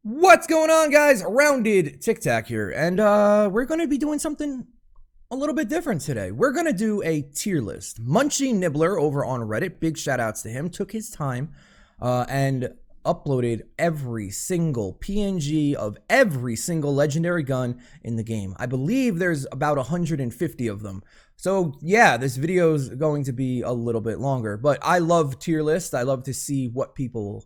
What's going on, guys? Rounded Tic Tac here, and we're going to be doing something a little bit different today. We're going to do a tier list. MunchyNibbler over on Reddit, big shout outs to him, took his time and uploaded every single PNG of every single legendary gun in the game. I believe there's about 150 of them. So yeah, this video is going to be a little bit longer, but I love tier lists. I love to see what people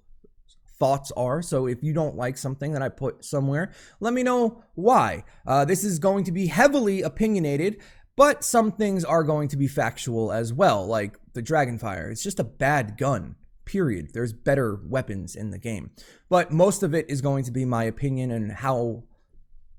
thoughts are. So if you don't like something that I put somewhere, let me know why. This is going to be heavily opinionated, but some things are going to be factual as well, like the Dragonfire. It's just a bad gun, period. There's better weapons in the game, but most of it is going to be my opinion and how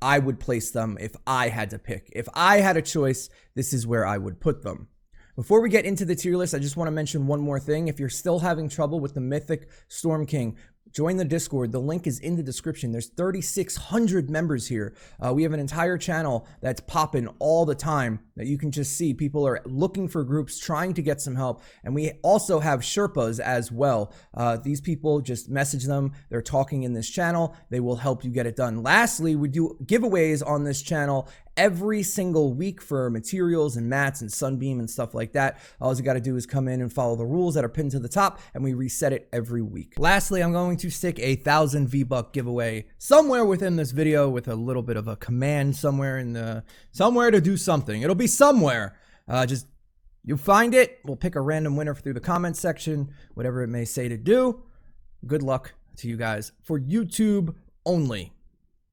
I would place them if I had to pick. If I had a choice, this is where I would put them. Before we get into the tier list, I just want to mention one more thing. If you're still having trouble with the Mythic Storm King, join the Discord. The link is in the description. There's 3,600 members here. We have an entire channel that's popping all the time that you can just see. People are looking for groups, trying to get some help. And we also have Sherpas as well. These people, just message them. They're talking in this channel. They will help you get it done. Lastly, we do giveaways on this channel every single week for materials and mats and Sunbeam and stuff like that. All you got to do is come in and follow the rules that are pinned to the top, and we reset it every week. Lastly, I'm going to stick a 1,000 V-Buck giveaway somewhere within this video with a little bit of a command somewhere somewhere to do something. It'll be somewhere. Just you find it. We'll pick a random winner through the comments section, whatever it may say to do. Good luck to you guys for YouTube only.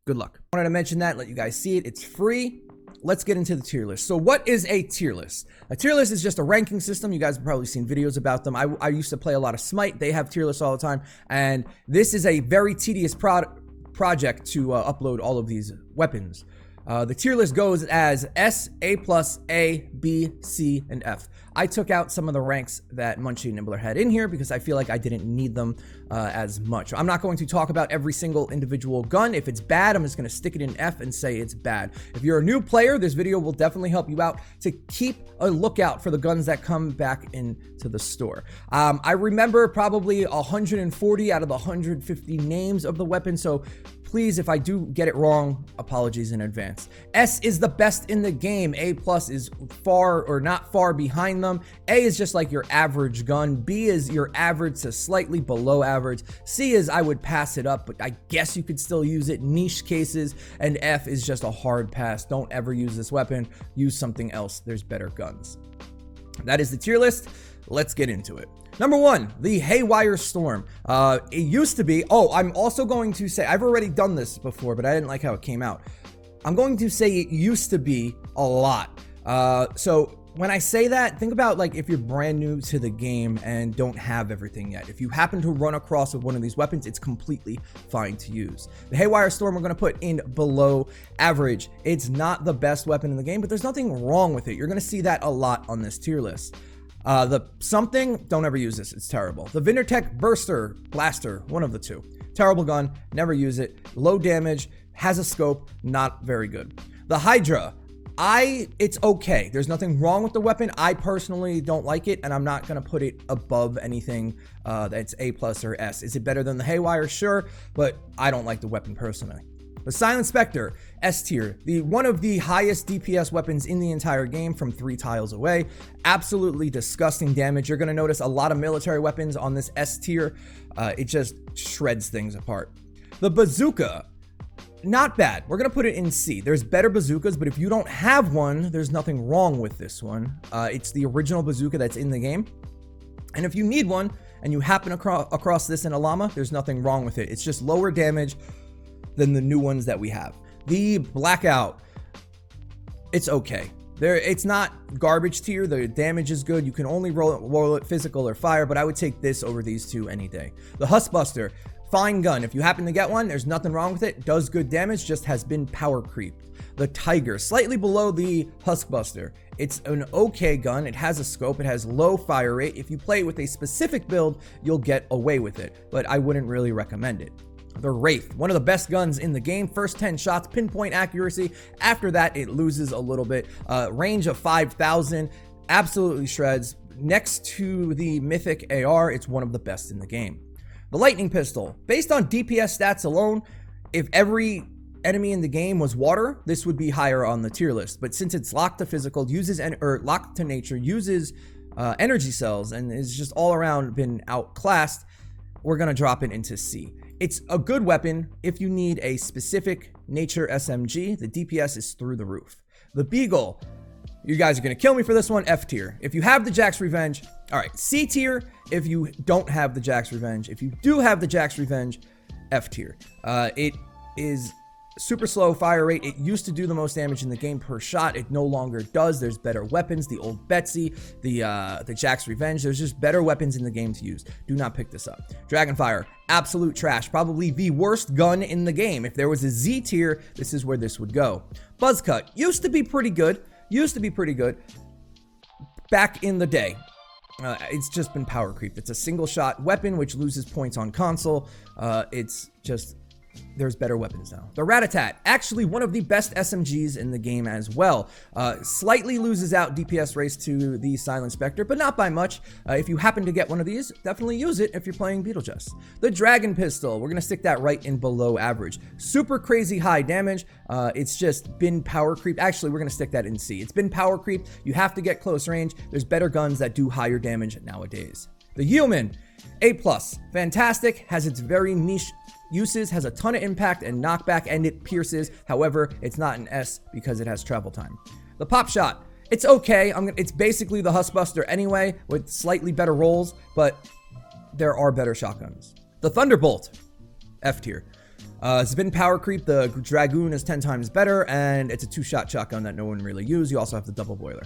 Good luck. I wanted to mention that, let you guys see it. It's free. Let's get into the tier list. So what is a tier list? A tier list is just a ranking system. You guys have probably seen videos about them. I used to play a lot of Smite. They have tier lists all the time. And this is a very tedious project to upload all of these weapons. The tier list goes as S, A+, A, B, C, and F. I took out some of the ranks that MunchyNibbler had in here because I feel like I didn't need them as much. I'm not going to talk about every single individual gun. If it's bad, I'm just going to stick it in F and say it's bad. If you're a new player, this video will definitely help you out to keep a lookout for the guns that come back into the store. I remember probably 140 out of the 150 names of the weapon, so please, if I do get it wrong, apologies in advance. S is the best in the game. A+ is far or not far behind them. A is just like your average gun. B is your average to slightly below average. C is I would pass it up, but I guess you could still use it. Niche cases. And F is just a hard pass. Don't ever use this weapon. Use something else. There's better guns. That is the tier list. Let's get into it. Number 1, the Haywire Storm. It used to be, I'm also going to say, I've already done this before, but I didn't like how it came out. I'm going to say it used to be a lot. So when I say that, think about like if you're brand new to the game and don't have everything yet. If you happen to run across with one of these weapons, it's completely fine to use. The Haywire Storm we're going to put in below average. It's not the best weapon in the game, but there's nothing wrong with it. You're going to see that a lot on this tier list. The something, don't ever use this. It's terrible. The Vendetta Burster Blaster, one of the two. Terrible gun. Never use it. Low damage. Has a scope. Not very good. The Hydra. It's okay. There's nothing wrong with the weapon. I personally don't like it, and I'm not going to put it above anything that's A+ or S. Is it better than the Haywire? Sure, but I don't like the weapon personally. The Silent Specter, S tier, one of the highest DPS weapons in the entire game from 3 tiles away. Absolutely disgusting damage. You're going to notice a lot of military weapons on this S tier. It just shreds things apart. The Bazooka, not bad. We're going to put it in C. There's better bazookas, but if you don't have one, there's nothing wrong with this one. It's the original bazooka that's in the game. And if you need one and you happen across this in a llama, there's nothing wrong with it. It's just lower damage than the new ones that we have. The Blackout, it's okay. It's not garbage tier. The damage is good. You can only roll it physical or fire, but I would take this over these two any day. The Huskbuster, fine gun. If you happen to get one, there's nothing wrong with it. Does good damage, just has been power creeped. The Tiger, slightly below the Huskbuster. It's an okay gun. It has a scope. It has low fire rate. If you play it with a specific build, you'll get away with it, but I wouldn't really recommend it. The Wraith, one of the best guns in the game. First 10 shots, pinpoint accuracy. After that, it loses a little bit. Range of 5,000, absolutely shreds. Next to the Mythic AR, it's one of the best in the game. The Lightning Pistol, based on DPS stats alone, If every enemy in the game was water, this would be higher on the tier list. But since it's locked to physical, locked to nature, uses energy cells, and is just all around been outclassed, we're gonna drop it into C. It's a good weapon if you need a specific nature SMG. The DPS is through the roof. The Beagle, you guys are gonna kill me for this one, F tier. If you have the Jack's Revenge, all right, C tier if you don't have the Jack's Revenge. If you do have the Jack's Revenge, F tier. It is super slow fire rate. It used to do the most damage in the game per shot. It no longer does. There's better weapons. The old Betsy, the Jack's Revenge. There's just better weapons in the game to use. Do not pick this up. Dragonfire, absolute trash. Probably the worst gun in the game. If there was a Z tier, this is where this would go. Buzzcut used to be pretty good. Back in the day. It's just been power creep. It's a single shot weapon which loses points on console. It's just, there's better weapons now. The Ratatat, actually one of the best SMGs in the game as well. Slightly loses out DPS race to the Silent Specter, but not by much. If you happen to get one of these, definitely use it if you're playing Beetlejuice. The Dragon Pistol, we're gonna stick that right in below average. Super crazy high damage. It's just been power creep. Actually, we're gonna stick that in C. It's been power creep. You have to get close range. There's better guns that do higher damage nowadays. The Human, A+, fantastic, has its very niche uses, has a ton of impact and knockback, and it pierces. However, it's not an S because it has travel time. The Pop Shot, it's okay. It's basically the Hussbuster anyway, with slightly better rolls, but there are better shotguns. The Thunderbolt, F tier. It's been power creep. The Dragoon is 10 times better, and it's a 2-shot shotgun that no one really uses. You also have the double boiler.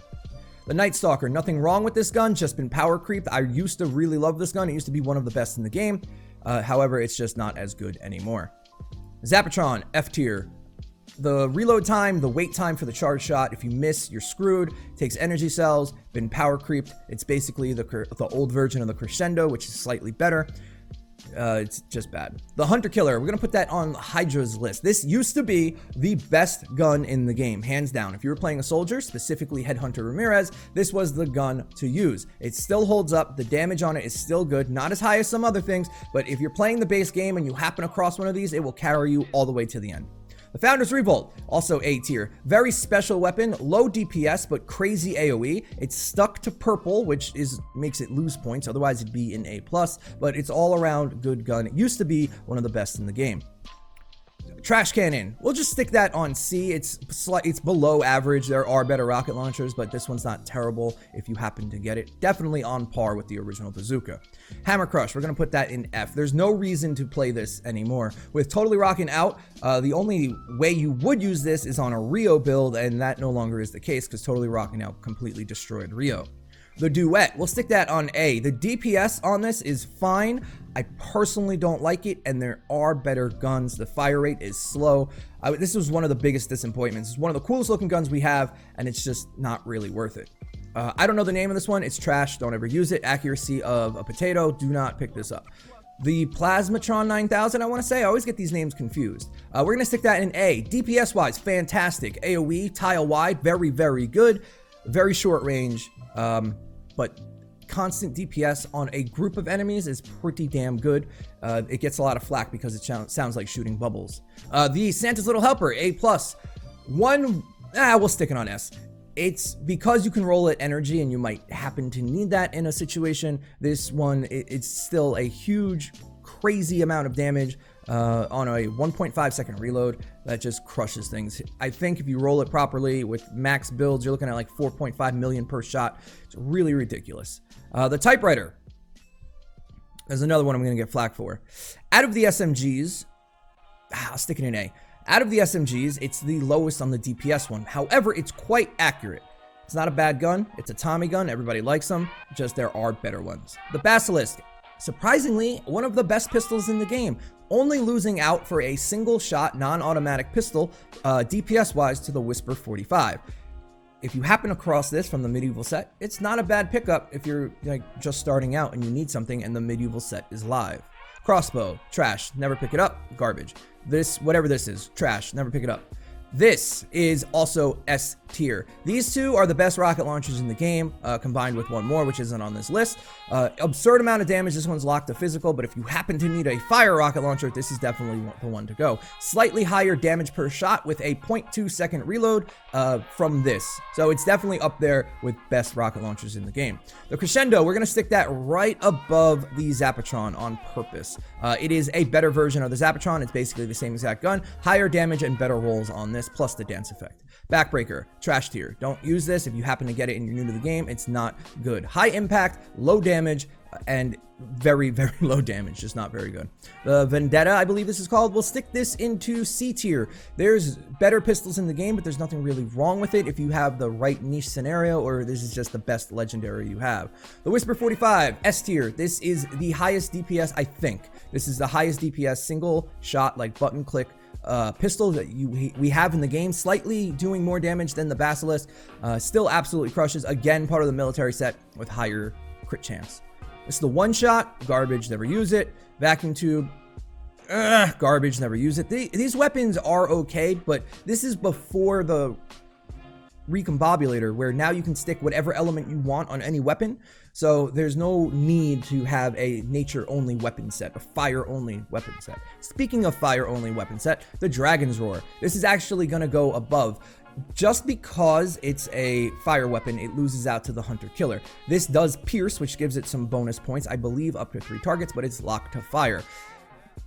The Night Stalker, nothing wrong with this gun, just been power creeped. I used to really love this gun. It used to be one of the best in the game. However, it's just not as good anymore. Zapatron, F tier. The reload time, the wait time for the charge shot, if you miss, you're screwed. Takes energy cells, been power creeped. It's basically the old version of the Crescendo, which is slightly better. It's just bad. The Hunter Killer, we're gonna put that on Hydra's list. This used to be the best gun in the game, hands down. If you were playing a soldier, specifically Headhunter Ramirez, this was the gun to use. It still holds up. The damage on it is still good. Not as high as some other things, but if you're playing the base game and you happen across one of these, it will carry you all the way to the end. The Founder's Revolt, also A tier. Very special weapon, low DPS, but crazy AoE. It's stuck to purple, which makes it lose points. Otherwise, it'd be an A+, but it's all around good gun. It used to be one of the best in the game. Trash Cannon, we'll just stick that on C. It's below average. There are better rocket launchers, but this one's not terrible if you happen to get it. Definitely on par with the original Bazooka. Hammer Crush, we're gonna put that in F. There's no reason to play this anymore. With Totally Rocking Out, the only way you would use this is on a Rio build, and that no longer is the case because Totally Rocking Out completely destroyed Rio. The Duet, we'll stick that on A. The DPS on this is fine. I personally don't like it, and there are better guns. The fire rate is slow. This was one of the biggest disappointments. It's one of the coolest looking guns we have, and it's just not really worth it. I don't know the name of this one. It's trash. Don't ever use it. Accuracy of a potato. Do not pick this up. The Plasmatron 9000, I want to say. I always get these names confused. We're going to stick that in A. DPS-wise, fantastic. AoE, tile wide, very, very good. Very short range, but constant DPS on a group of enemies is pretty damn good. It gets a lot of flack because it sounds like shooting bubbles. The Santa's Little Helper, A+. We'll stick it on S. It's because you can roll at energy and you might happen to need that in a situation. This one, it's still a huge, crazy amount of damage on a 1.5 second reload that just crushes things. I think if you roll it properly with max builds, you're looking at like 4.5 million per shot. It's really ridiculous. The Typewriter. There's another one I'm going to get flack for. Out of the SMGs, I'll stick it in A. Out of the SMGs, it's the lowest on the DPS one. However, it's quite accurate. It's not a bad gun. It's a Tommy gun. Everybody likes them. Just there are better ones. The Basilisk. Surprisingly, one of the best pistols in the game. Only losing out for a single shot non-automatic pistol, DPS-wise, to the Whisper 45. If you happen across this from the medieval set, it's not a bad pickup if you're like just starting out and you need something and the medieval set is live. Crossbow, trash, never pick it up, garbage. This, whatever this is, trash, never pick it up. This is also S tier. These two are the best rocket launchers in the game, combined with one more, which isn't on this list. Absurd amount of damage. This one's locked to physical, but if you happen to need a fire rocket launcher, this is definitely the one to go. Slightly higher damage per shot with a 0.2 second reload from this. So it's definitely up there with best rocket launchers in the game. The Crescendo, we're going to stick that right above the Zapatron on purpose. It is a better version of the Zapatron. It's basically the same exact gun, higher damage and better rolls on this, plus the dance effect. Backbreaker, trash tier. Don't use this if you happen to get it and you're new to the game. It's not good. High impact, low damage, and very, very low damage. Just not very good. The Vendetta, I believe this is called. We'll stick this into C tier. There's better pistols in the game, but there's nothing really wrong with it if you have the right niche scenario, or this is just the best legendary you have. The Whisper 45, S tier. This is the highest DPS, I think. This is the highest DPS single shot, like button click pistol that we have in the game, slightly doing more damage than the Basilisk. Still absolutely crushes. Again, part of the military set with higher crit chance. This is the one shot, garbage, never use it. Vacuum tube, garbage, never use it. These weapons are okay, but this is before the recombobulator, where now you can stick whatever element you want on any weapon. So there's no need to have a nature-only weapon set, a fire-only weapon set. Speaking of fire-only weapon set, the Dragon's Roar. This is actually going to go above. Just because it's a fire weapon, it loses out to the Hunter-Killer. This does pierce, which gives it some bonus points, I believe up to 3 targets, but it's locked to fire.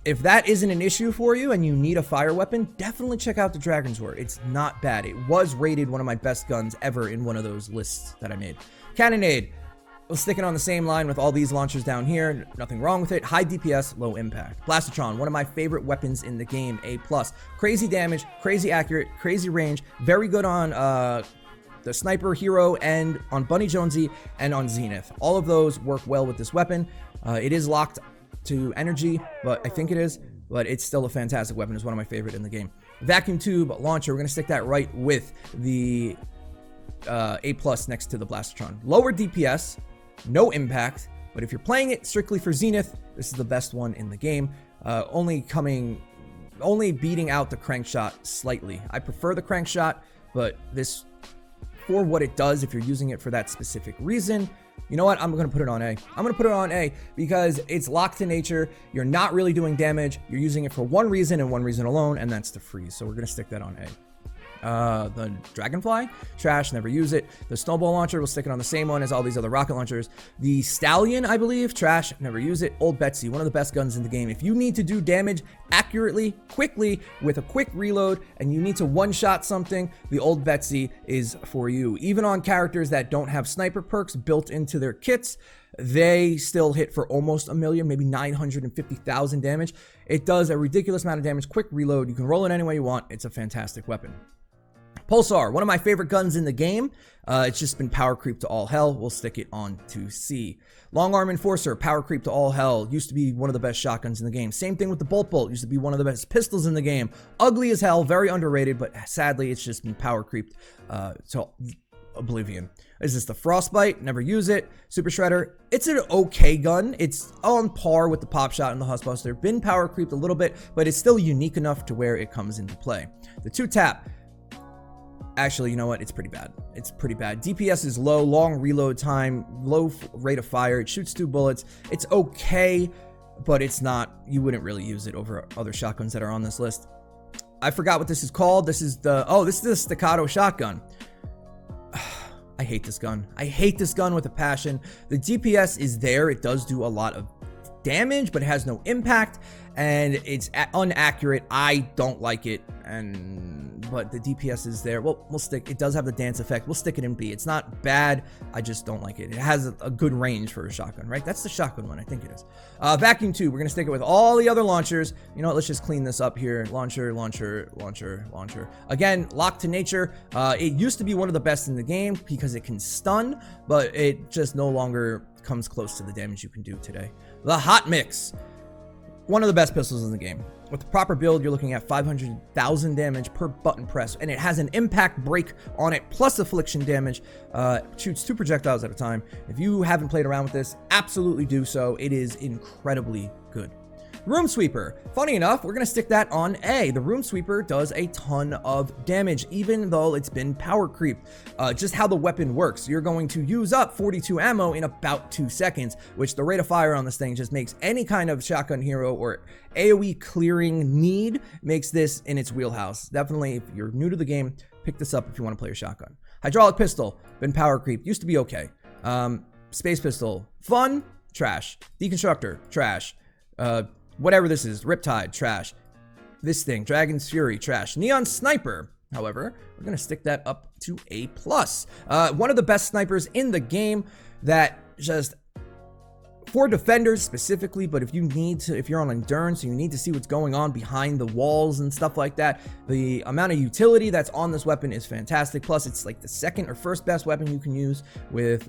If that isn't an issue for you and you need a fire weapon, definitely check out the Dragon's Roar. It's not bad. It was rated one of my best guns ever in one of those lists that I made. Cannonade. We'll stick it on the same line with all these launchers down here. Nothing wrong with it. High DPS, low impact. Plasmatron, one of my favorite weapons in the game. A+. Crazy damage, crazy accurate, crazy range. Very good on the Sniper Hero and on Bunny Jonesy and on Zenith. All of those work well with this weapon. It is locked to energy, but I think it is, but it's still a fantastic weapon. It's one of my favorite in the game. Vacuum tube launcher, we're going to stick that right with the A+ next to the Plasmatron. Lower DPS, no impact, but if you're playing it strictly for Zenith, this is the best one in the game. Only beating out the Crankshot slightly. I prefer the Crankshot, but this, for what it does, if you're using it for that specific reason, you know what? I'm going to put it on A. I'm going to put it on A because it's locked to nature. You're not really doing damage. You're using it for one reason and one reason alone, and that's to freeze. So we're going to stick that on A. The Dragonfly, trash, never use it. The Snowball launcher, we'll stick it on the same one as all these other rocket launchers. The Stallion, I believe, trash, never use it. Old Betsy, one of the best guns in the game. If you need to do damage accurately, quickly, with a quick reload, and you need to one-shot something, the Old Betsy is for you. Even on characters that don't have sniper perks built into their kits, they still hit for almost a million, maybe 950,000 damage. It does a ridiculous amount of damage, quick reload. You can roll it any way you want. It's a fantastic weapon. Pulsar, one of my favorite guns in the game. It's just been power creep to all hell. We'll stick it on to C. Long Arm Enforcer, power creep to all hell. Used to be one of the best shotguns in the game. Same thing with the Bolt. Used to be one of the best pistols in the game. Ugly as hell, very underrated, but sadly it's just been power creeped to oblivion. Is this the Frostbite? Never use it. Super Shredder, it's an okay gun. It's on par with the Pop Shot and the Hussbuster. Been power creeped a little bit, but it's still unique enough to where it comes into play. The 2-tap. Actually, you know what? It's pretty bad. It's pretty bad. DPS is low, long reload time, low rate of fire. It shoots 2 bullets. It's okay, but it's not, you wouldn't really use it over other shotguns that are on this list. I forgot what this is called. This is the Staccato Shotgun. I hate this gun. I hate this gun with a passion. The DPS is there. It does do a lot of damage, but it has no impact, and it's inaccurate. I don't like it, but the DPS is there. Well, we'll stick, it does have the dance effect. We'll stick it in B. It's not bad. I just don't like it. It has a good range for a shotgun, right? That's the shotgun one. I think it is. Vacuum tube. We're going to stick it with all the other launchers. You know what? Let's just clean this up here. Launcher, launcher, launcher, launcher. Again, locked to nature. It used to be one of the best in the game because it can stun, but it just no longer comes close to the damage you can do today. The Hot Mix. One of the best pistols in the game. With the proper build, you're looking at 500,000 damage per button press, and it has an impact break on it, plus affliction damage. Shoots 2 projectiles at a time. If you haven't played around with this, absolutely do so. It is incredibly good. Room Sweeper. Funny enough, we're going to stick that on A. The Room Sweeper does a ton of damage, even though it's been power creep. Just how the weapon works. You're going to use up 42 ammo in about 2 seconds, which the rate of fire on this thing just makes any kind of shotgun hero or AoE clearing need makes this in its wheelhouse. Definitely, if you're new to the game, pick this up if you want to play a shotgun. Hydraulic Pistol, been power creep, used to be okay. Space Pistol, fun, trash. Deconstructor, trash. Whatever this is, Riptide, trash. This thing, Dragon's Fury, trash. Neon Sniper, however, we're gonna stick that up to A+. One of the best snipers in the game that just, for defenders specifically, but if you're on endurance, you need to see what's going on behind the walls and stuff like that, the amount of utility that's on this weapon is fantastic. Plus, it's like the second or first best weapon you can use with,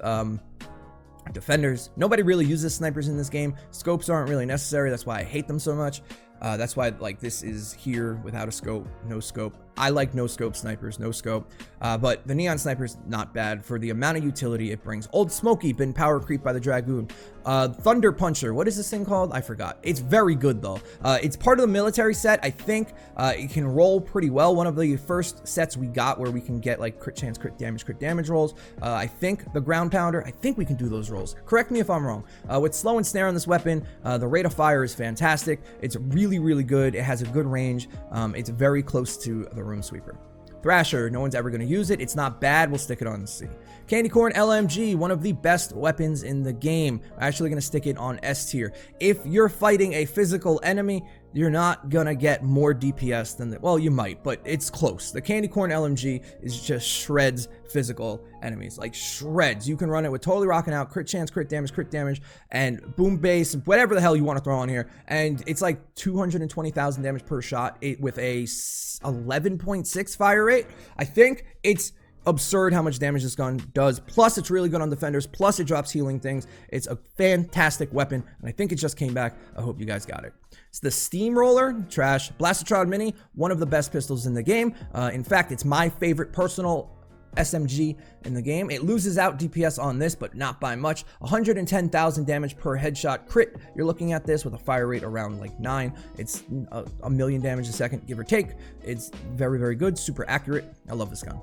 defenders. Nobody really uses snipers in this game. Scopes aren't really necessary. That's why I hate them so much. That's why like this is here without a scope, no scope. I like no scope snipers, no scope. But the Neon Sniper's not bad for the amount of utility it brings. Old Smoky, been power creep by the Dragoon. Thunder Puncher, what is this thing called? I forgot. It's very good though. It's part of the military set. I think it can roll pretty well. One of the first sets we got where we can get like crit chance, crit damage rolls. I think the Ground Pounder, I think we can do those rolls. Correct me if I'm wrong. With slow and snare on this weapon, the rate of fire is fantastic. It's really, really good. It has a good range. It's very close to the Room Sweeper. Thrasher, no one's ever going to use it. It's not bad. We'll stick it on C. Corn Lmg, one of the best weapons in the game. I'm actually going to stick it on S tier. If you're fighting a physical enemy, you're not going to get more DPS than well, you might, but it's close. The Corn Lmg is just shreds physical enemies, like shreds. You can run it with totally rocking out, crit chance, crit damage, and boom base, whatever the hell you want to throw on here. And it's like 220,000 damage per shot with a 11.6 fire rate. I think it's absurd how much damage this gun does. Plus, it's really good on defenders. Plus, it drops healing things. It's a fantastic weapon, and I think it just came back. I hope you guys got it. It's the Steamroller, trash. Plasmatron Mini, one of the best pistols in the game. In fact, it's my favorite personal SMG in the game. It loses out DPS on this, but not by much. 110,000 damage per headshot crit. You're looking at this with a fire rate around like 9. It's a million damage a second, give or take. It's very, very good. Super accurate. I love this gun.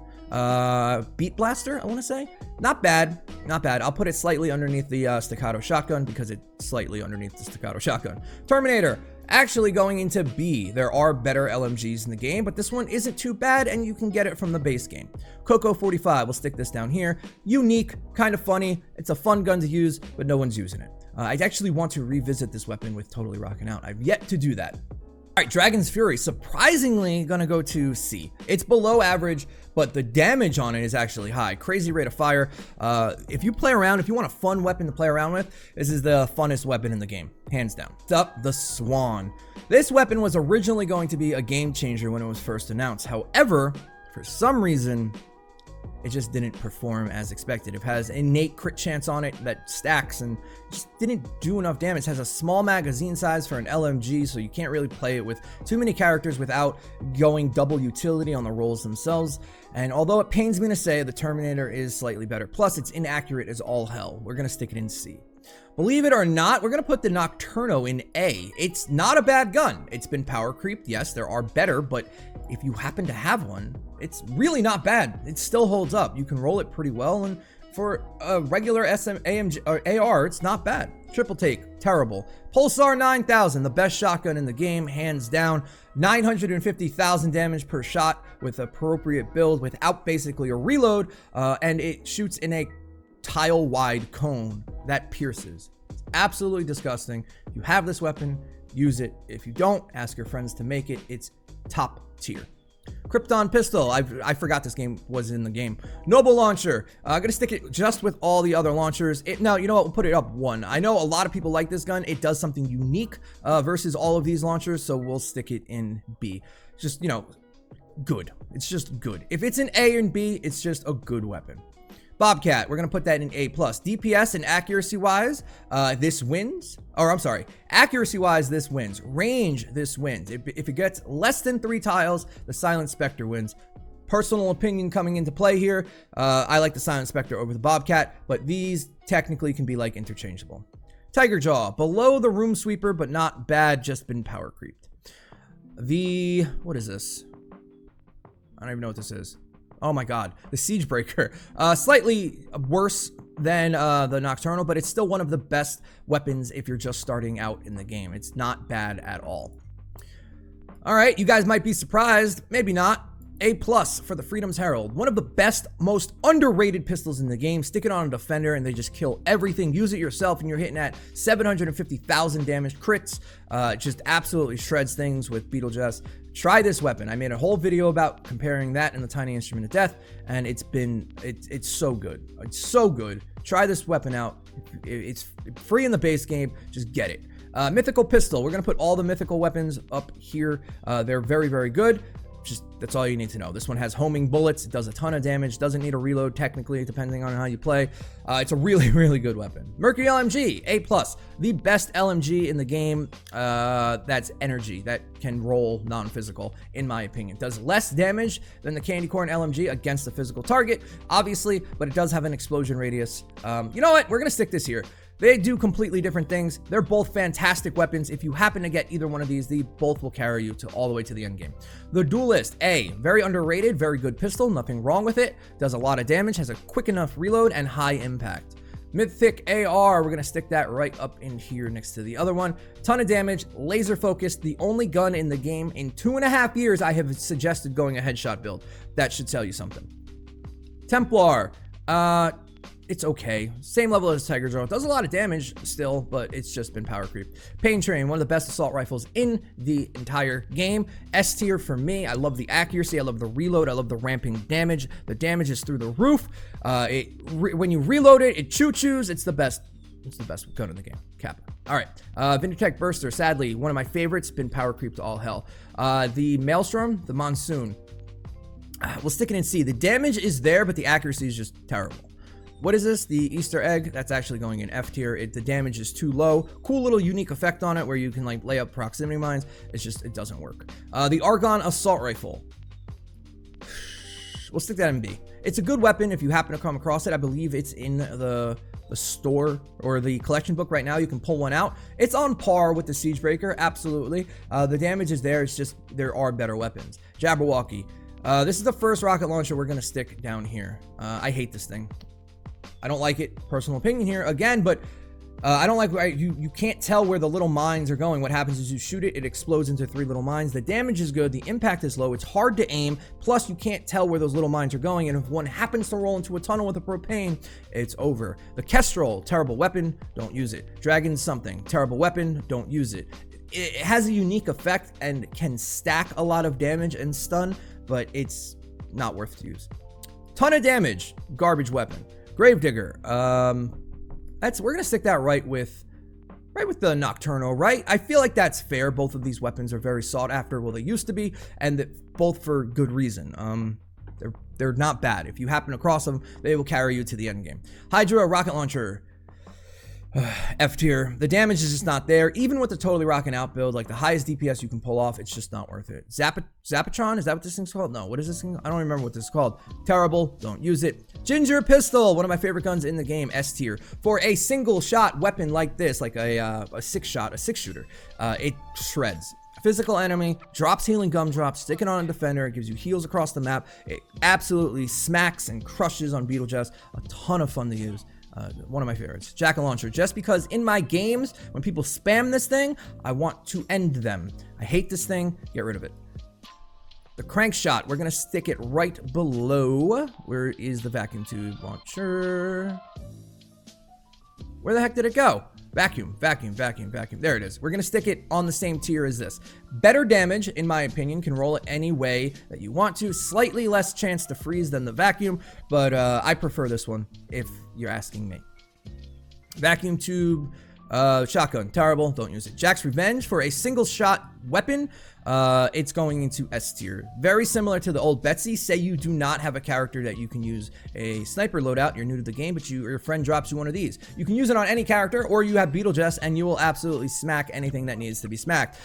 Beat Blaster, I want to say. Not bad. Not bad. I'll put it slightly underneath the Staccato Shotgun because it's slightly underneath the Staccato Shotgun. Terminator. Actually going into B. There are better LMGs in the game, but this one isn't too bad, and you can get it from the base game. Coco 45, we'll stick this down here. Unique, kind of funny. It's a fun gun to use, but no one's using it. I actually want to revisit this weapon with Totally Rockin' Out. I've yet to do that. All right, Dragon's Fury, surprisingly gonna go to C. It's below average, but the damage on it is actually high. Crazy rate of fire. If you play around, if you want a fun weapon to play around with, this is the funnest weapon in the game, hands down. Next up, the Swan. This weapon was originally going to be a game changer when it was first announced. However, for some reason, it just didn't perform as expected. It has innate crit chance on it that stacks and just didn't do enough damage. It has a small magazine size for an LMG, so you can't really play it with too many characters without going double utility on the rolls themselves. And although it pains me to say, the Terminator is slightly better. Plus, it's inaccurate as all hell. We're going to stick it in C. Believe it or not, we're going to put the Nocturno in A. It's not a bad gun. It's been power creeped. Yes, there are better, but if you happen to have one, it's really not bad. It still holds up. You can roll it pretty well, and for a regular AMG or AR, it's not bad. Triple take, terrible. Pulsar 9000, the best shotgun in the game, hands down. 950,000 damage per shot with appropriate build without basically a reload, and it shoots in a tile-wide cone that pierces. It's absolutely disgusting. If you have this weapon, use it. If you don't, ask your friends to make it. It's top tier. Krypton Pistol. I forgot this game was in the game. Noble Launcher. I'm gonna stick it just with all the other launchers. No, you know what? We'll put it up 1. I know a lot of people like this gun. It does something unique versus all of these launchers, so we'll stick it in B. Just, you know, good. It's just good. If it's in A and B, it's just a good weapon. Bobcat, we're going to put that in A+. DPS and accuracy-wise, this wins. Or, I'm sorry, accuracy-wise, this wins. Range, this wins. If it gets less than 3 tiles, the Silent Specter wins. Personal opinion coming into play here. I like the Silent Specter over the Bobcat, but these technically can be, like, interchangeable. Tiger Jaw, below the Room Sweeper, but not bad, just been power creeped. What is this? I don't even know what this is. Oh my god, the Siege Breaker. Slightly worse than the Nocturnal, but it's still one of the best weapons if you're just starting out in the game. It's not bad at all. All right, you guys might be surprised, maybe not. A+ for the Freedom's Herald. One of the best, most underrated pistols in the game. Stick it on a defender and they just kill everything. Use it yourself and you're hitting at 750,000 damage crits. Just absolutely shreds things with Beetlejuice. Try this weapon. I made a whole video about comparing that and the Tiny Instrument of Death, and it's so good. It's so good. Try this weapon out. It's free in the base game. Just get it. Mythical Pistol. We're going to put all the mythical weapons up here. They're very, very good. Just, that's all you need to know. This one has homing bullets. It does a ton of damage. Doesn't need a reload, technically, depending on how you play. It's a really, really good weapon. Mercury Lmg, A+. The best LMG in the game. That's energy. That can roll non-physical, in my opinion. Does less damage than the Candy Corn LMG against a physical target, obviously, but it does have an explosion radius. You know what? We're going to stick this here. They do completely different things. They're both fantastic weapons. If you happen to get either one of these, they both will carry you to all the way to the end game. The Duelist, A, very underrated, very good pistol, nothing wrong with it. Does a lot of damage, has a quick enough reload, and high impact. Mythic AR, we're gonna stick that right up in here next to the other one. Ton of damage, laser focused, the only gun in the game in 2.5 years I have suggested going a headshot build. That should tell you something. Templar, it's okay. Same level as Tiger Jaw. Does a lot of damage still, but it's just been power creep. Pain Train, one of the best assault rifles in the entire game. S tier for me. I love the accuracy. I love the reload. I love the ramping damage. The damage is through the roof. When you reload it, it choo-choos. It's the best. It's the best gun in the game. Kappa. All right. Vendetta Burster, sadly, one of my favorites. Been power creep to all hell. The Maelstrom, the Monsoon. We'll stick it in C. The damage is there, but the accuracy is just terrible. What is this? The Easter egg. That's actually going in F tier. The damage is too low. Cool little unique effect on it where you can like lay up proximity mines. It's just, it doesn't work. The Argon assault rifle. We'll stick that in B. It's a good weapon if you happen to come across it. I believe it's in the store or the collection book right now. You can pull one out. It's on par with the Siege Breaker. Absolutely. The damage is there. It's just, there are better weapons. Jabberwocky. This is the first rocket launcher we're going to stick down here. I hate this thing. I don't like it. Personal opinion here again, but I don't like you can't tell where the little mines are going. What happens is you shoot it, it explodes into 3 little mines. The damage is good, the impact is low, it's hard to aim, plus you can't tell where those little mines are going, and if one happens to roll into a tunnel with a propane, it's over. The Kestrel, terrible weapon, don't use it. Dragon something, terrible weapon, don't use it. It has a unique effect and can stack a lot of damage and stun, but it's not worth to use. Ton of damage, garbage weapon. Gravedigger, we're gonna stick that right with the Nocturnal, right? I feel like that's fair. Both of these weapons are very sought after. Well, they used to be, and that both for good reason. They're not bad. If you happen across them, they will carry you to the end game. Hydra rocket launcher. F tier. The damage is just not there. Even with the totally rocking out build, like the highest DPS you can pull off, it's just not worth it. Zapatron, is that what this thing's called? No, what is this thing? I don't remember what this is called. Terrible, don't use it. Ginger Pistol, one of my favorite guns in the game, S tier. For a single shot weapon like this, like a 6-shooter, it shreds. Physical enemy, drops healing gumdrops, stick it on a defender, it gives you heals across the map. It absolutely smacks and crushes on Beetlejuice. A ton of fun to use. One of my favorites. Jack-o'-lantern, just because in my games, when people spam this thing, I want to end them. I hate this thing, get rid of it. The crank shot, we're gonna stick it right below. Where is the vacuum tube launcher? Where the heck did it go? Vacuum. There it is. We're gonna stick it on the same tier as this. Better damage, in my opinion, can roll it any way that you want to. Slightly less chance to freeze than the vacuum, but I prefer this one if you're asking me. Vacuum tube, shotgun, terrible, don't use it. Jack's Revenge, for a single shot weapon, it's going into S tier. Very similar to the old Betsy. Say you do not have a character that you can use a sniper loadout, you're new to the game, but your friend drops you one of these. You can use it on any character, or you have Beetlejuice, and you will absolutely smack anything that needs to be smacked.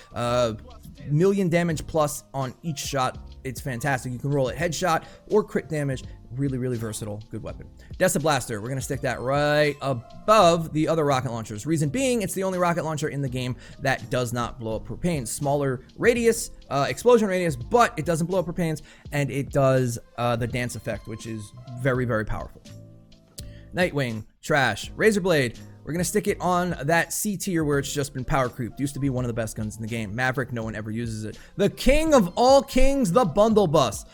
Million damage plus on each shot. It's fantastic. You can roll it headshot or crit damage. Really, really versatile, good weapon. Dessa Blaster, we're gonna stick that right above the other rocket launchers. Reason being, it's the only rocket launcher in the game that does not blow up propane. Smaller radius, explosion radius, but it doesn't blow up propanes, and it does the dance effect, which is very, very powerful. Nightwing, trash. Razor Blade, we're gonna stick it on that C tier where it's just been power creeped. Used to be one of the best guns in the game. Maverick, no one ever uses it. The king of all kings, the Bundle Bus.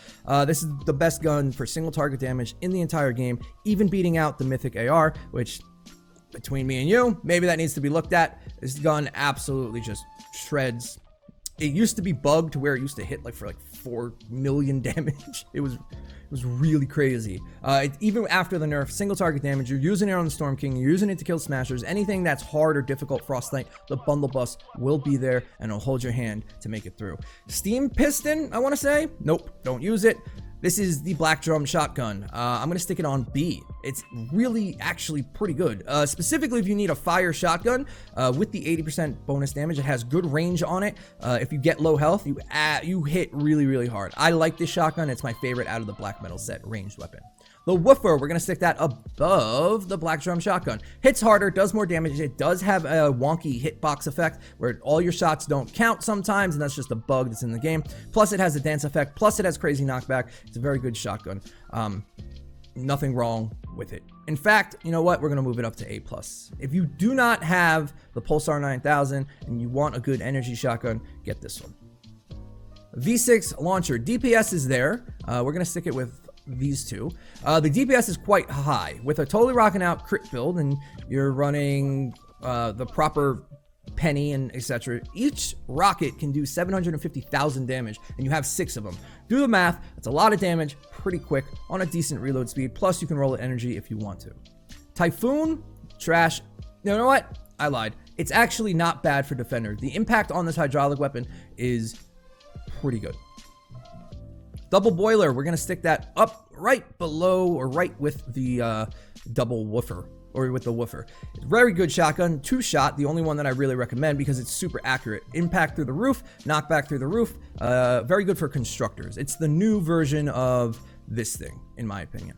This is the best gun for single target damage in the entire game, even beating out the Mythic AR, which, between me and you, maybe that needs to be looked at. This gun absolutely just shreds. It used to be bugged to where it used to hit for 4 million damage. It was really crazy. Even after the nerf, single target damage, you're using it on the Storm King, you're using it to kill smashers, anything that's hard or difficult Frostnite, the Bundle Bus will be there and it'll hold your hand to make it through. Steam Piston, I want to say, nope, don't use it. This is the Black Drum Shotgun. I'm going to stick it on B. It's really actually pretty good. Specifically if you need a fire shotgun with the 80% bonus damage. It has good range on it. If you get low health, you hit really, really hard. I like this shotgun. It's my favorite out of the Black Metal set ranged weapon. The Woofer, we're going to stick that above the Black Drum Shotgun. Hits harder, does more damage. It does have a wonky hitbox effect where all your shots don't count sometimes, and that's just a bug that's in the game. Plus, it has a dance effect. Plus, it has crazy knockback. It's a very good shotgun. Nothing wrong with it. In fact, you know what? We're going to move it up to A+. If you do not have the Pulsar 9000 and you want a good energy shotgun, get this one. V6 Launcher. DPS is there. We're going to stick it with these two. The DPS is quite high. With a totally rocking out crit build and you're running the proper penny and etc. Each rocket can do 750,000 damage and you have 6 of them. Do the math. That's a lot of damage pretty quick on a decent reload speed. Plus you can roll it energy if you want to. Typhoon, trash. You know what? I lied. It's actually not bad for Defender. The impact on this hydraulic weapon is pretty good. Double Boiler, we're going to stick that up right below or right with the double woofer, or with the woofer. Very good shotgun, 2-shot, the only one that I really recommend because it's super accurate. Impact through the roof, knockback through the roof, very good for constructors. It's the new version of this thing, in my opinion.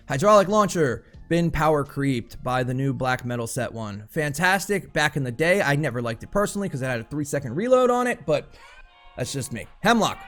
Hydraulic Launcher, been power creeped by the new Black Metal set one. Fantastic back in the day. I never liked it personally because it had a 3-second reload on it, but that's just me. Hemlock.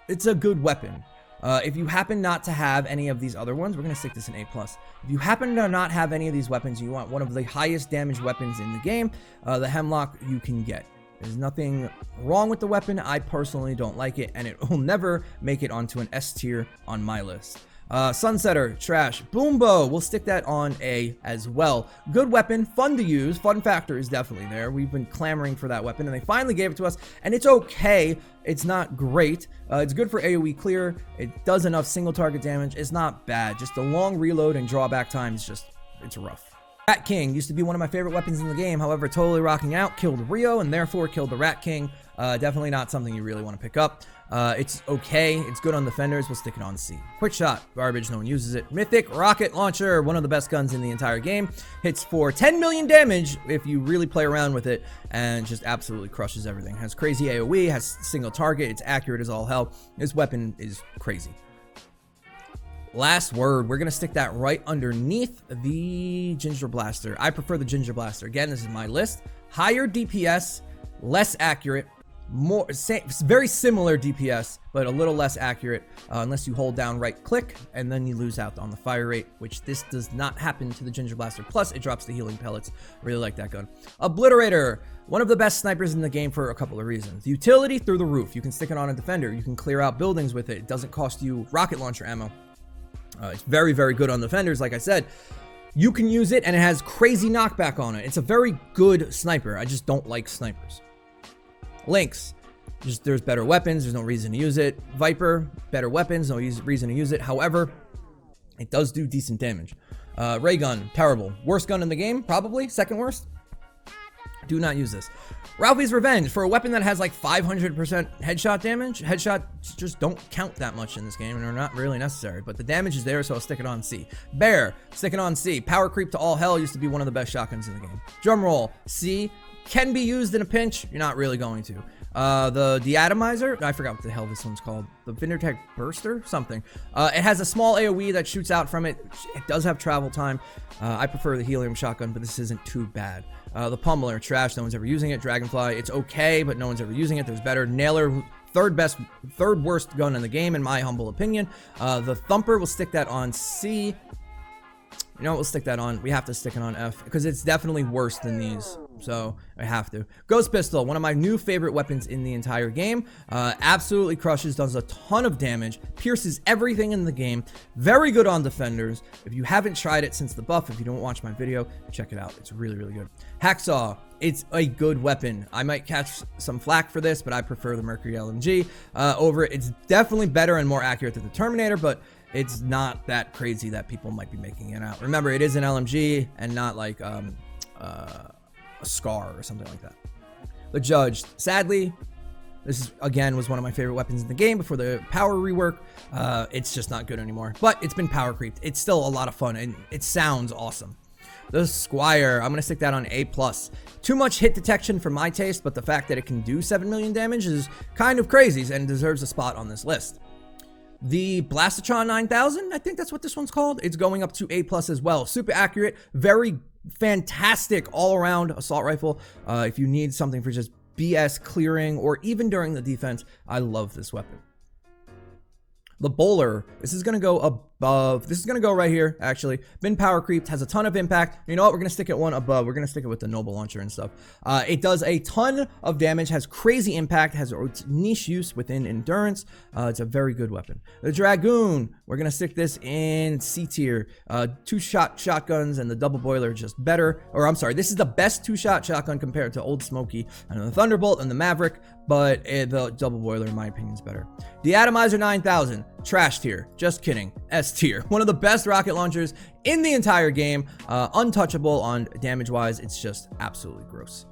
It's a good weapon. If you happen not to have any of these other ones, we're going to stick this in A+. If you happen to not have any of these weapons, you want one of the highest damage weapons in the game, the Hemlock you can get. There's nothing wrong with the weapon. I personally don't like it, and it will never make it onto an S tier on my list. Sunsetter, trash. Boombo, we'll stick that on A as well. Good weapon, fun to use. Fun factor is definitely there. We've been clamoring for that weapon, and they finally gave it to us, and it's okay. It's not great. It's good for AoE clear. It does enough single target damage. It's not bad. Just the long reload and drawback time is just, it's rough. Rat King used to be one of my favorite weapons in the game. However, totally rocking out, killed Rio, and therefore killed the Rat King. Definitely not something you really want to pick up. It's okay. It's good on defenders. We'll stick it on C. Quick Shot, garbage. No one uses it. Mythic Rocket Launcher, one of the best guns in the entire game. Hits for 10 million damage if you really play around with it, and just absolutely crushes everything. Has crazy AoE, has single target. It's accurate as all hell. This weapon is crazy. Last word, we're going to stick that right underneath the Ginger Blaster. I prefer the Ginger Blaster. Again, this is my list. Higher DPS, less accurate, very similar DPS, but a little less accurate unless you hold down right click, and then you lose out on the fire rate, which this does not happen to the Ginger Blaster. Plus, it drops the healing pellets. Really like that gun. Obliterator, one of the best snipers in the game for a couple of reasons. Utility through the roof. You can stick it on a defender. You can clear out buildings with it. It doesn't cost you rocket launcher ammo. It's very, very good on defenders, like I said. You can use it, and it has crazy knockback on it. It's a very good sniper. I just don't like snipers. Lynx. There's better weapons. There's no reason to use it. Viper, better weapons. No reason to use it. However, it does do decent damage. Ray gun, terrible. Worst gun in the game, probably. Second worst. Do not use this. Ralphie's Revenge, for a weapon that has like 500% headshot damage. Headshots just don't count that much in this game and are not really necessary, but the damage is there, so I'll stick it on C. Bear, stick it on C. Power creep to all hell, used to be one of the best shotguns in the game. Drumroll, C. Can be used in a pinch. You're not really going to. The Deatomizer, I forgot what the hell this one's called. The Vendetta Burster? Something. It has a small AoE that shoots out from it. It does have travel time. I prefer the Helium Shotgun, but this isn't too bad. The Pummeler, trash. No one's ever using it. Dragonfly, it's okay, but no one's ever using it. There's better. Nailer, third worst gun in the game, in my humble opinion. The Thumper, we'll stick that on C. You know what, we'll stick that on. We have to stick it on F because it's definitely worse than these. So I have to. Ghost Pistol, one of my new favorite weapons in the entire game. Absolutely crushes, does a ton of damage, pierces everything in the game. Very good on defenders. If you haven't tried it since the buff, if you don't watch my video, check it out. It's really, really good. Hacksaw, it's a good weapon. I might catch some flack for this, but I prefer the Mercury LMG over it. It's definitely better and more accurate than the Terminator, but it's not that crazy that people might be making it out. Remember, it is an LMG and not like a Scar or something like that. The Judge, sadly, this is, again, was one of my favorite weapons in the game before the power rework. It's just not good anymore, but it's been power creeped. It's still a lot of fun and it sounds awesome. The Squire, I'm gonna stick that on A+. Too much hit detection for my taste, but the fact that it can do 7 million damage is kind of crazy and deserves a spot on this list. The Plasmatron 9000, I think that's what this one's called. It's going up to A+ as well. Super accurate, very fantastic all-around assault rifle. If you need something for just BS clearing or even during the defense, I love this weapon. The Bowler, this is going to go above. This is going to go right here, actually. Been power creeped, has a ton of impact. You know what? We're going to stick it one above. We're going to stick it with the Noble Launcher and stuff. It does a ton of damage, has crazy impact, has niche use within endurance. It's a very good weapon. The Dragoon, we're going to stick this in C tier. Two-shot shotguns and the double boiler just better. Or I'm sorry, this is the best two-shot shotgun compared to Old Smoky and the Thunderbolt and the Maverick, but the double boiler, in my opinion, is better. The Atomizer 9000, trash tier. Just kidding. S tier. One of the best rocket launchers in the entire game. Untouchable on damage-wise. It's just absolutely gross.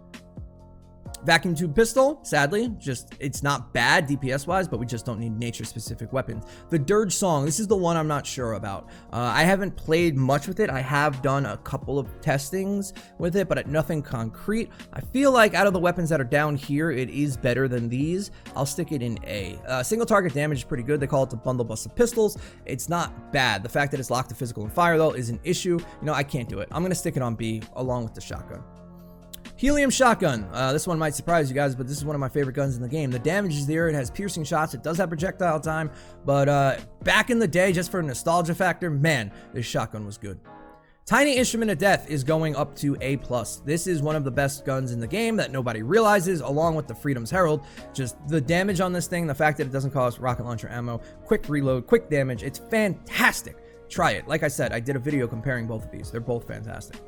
Vacuum Tube Pistol, sadly, it's not bad DPS-wise, but we just don't need nature-specific weapons. The Dirge Song, this is the one I'm not sure about. I haven't played much with it. I have done a couple of testings with it, but nothing concrete. I feel like out of the weapons that are down here, it is better than these. I'll stick it in A. Single target damage is pretty good. They call it the bundle bust of pistols. It's not bad. The fact that it's locked to physical and fire, though, is an issue. You know, I can't do it. I'm going to stick it on B along with the shotgun. Helium Shotgun. This one might surprise you guys, but this is one of my favorite guns in the game. The damage is there. It has piercing shots. It does have projectile time, but back in the day, just for a nostalgia factor, man, this shotgun was good. Tiny Instrument of Death is going up to A+. This is one of the best guns in the game that nobody realizes, along with the Freedom's Herald. Just the damage on this thing, the fact that it doesn't cost rocket launcher ammo, quick reload, quick damage. It's fantastic. Try it. Like I said, I did a video comparing both of these. They're both fantastic.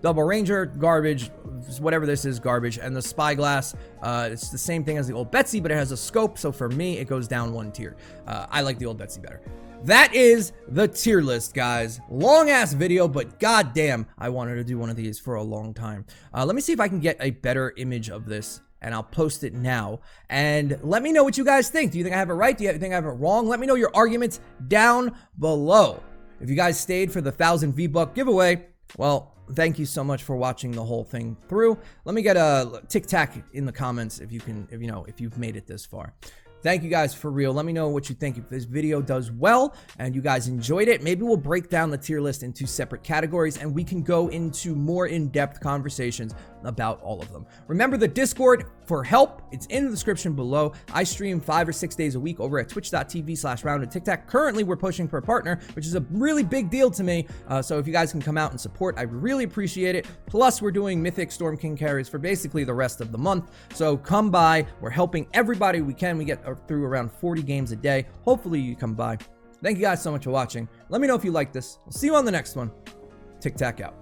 Double Ranger, garbage, whatever this is, garbage. And the Spyglass, it's the same thing as the old Betsy, but it has a scope, so for me, it goes down one tier. I like the old Betsy better. That is the tier list, guys. Long-ass video, but goddamn, I wanted to do one of these for a long time. Let me see if I can get a better image of this, and I'll post it now. And let me know what you guys think. Do you think I have it right? Do you think I have it wrong? Let me know your arguments down below. If you guys stayed for the 1,000 V-Buck giveaway, well, thank you so much for watching the whole thing through. Let me get a tic-tac in the comments if you've made it this far. Thank you guys for real. Let me know what you think. If this video does well and you guys enjoyed it, maybe we'll break down the tier list into separate categories and we can go into more in-depth conversations about all of them. Remember the Discord for help. It's in the description below. I stream 5 or 6 days a week over at twitch.tv/roundedtictac. Currently, we're pushing for a partner, which is a really big deal to me. So if you guys can come out and support, I really appreciate it. Plus, we're doing Mythic Storm King carries for basically the rest of the month. So come by. We're helping everybody we can. We get through around 40 games a day. Hopefully, you come by. Thank you guys so much for watching. Let me know if you like this. I'll see you on the next one. Tic Tac out.